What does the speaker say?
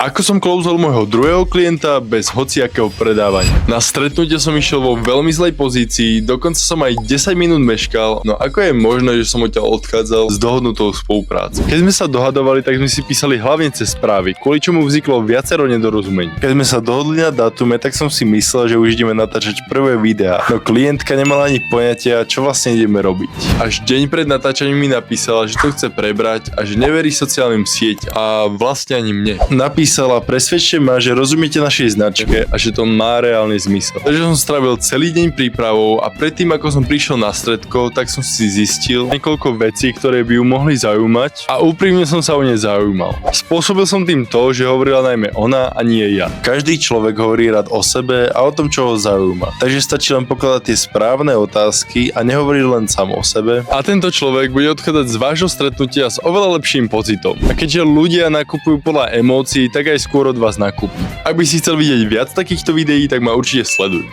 Ako som closeol môjho druhého klienta bez hociakého predávania. Na stretnutie som išiel vo veľmi zlej pozícii, dokonca som aj 10 minút meškal, no ako je možné, že som odtiaľ odchádzal s dohodnutou spoluprácou. Keď sme sa dohadovali, tak sme si písali hlavne cez správy, kvôli čomu vzniklo viacero nedorozumení. Keď sme sa dohodli na dátume, tak som si myslel, že už ideme natáčať prvé videá, no klientka nemala ani poňatia, čo vlastne ideme robiť. Až deň pred natáčaním mi napísala, že to chce prebrať a že neverí sociálnym sieťam a vlastne ani mne. Napísala: presvedčte ma, že rozumiete našej značke a že to má reálny zmysel. Takže som strávil celý deň prípravou a predtým, ako som prišiel na stredko, tak som si zistil niekoľko vecí, ktoré by ju mohli zaujímať a úprimne som sa o ne zaujímal. Spôsobil som tým to, že hovorila najmä ona a nie ja. Každý človek hovorí rád o sebe a o tom, čo ho zaujíma. Takže stačí len pokladať tie správne otázky a nehovoriť len sám o sebe. A tento človek bude odchádzať z vášho stretnutia s oveľa lepším pocitom. A keďže ľudia nakupujú podľa emócií, tak aj skôr od vás nakúpi. Ak by si chcel vidieť viac takýchto videí, tak ma určite sleduj.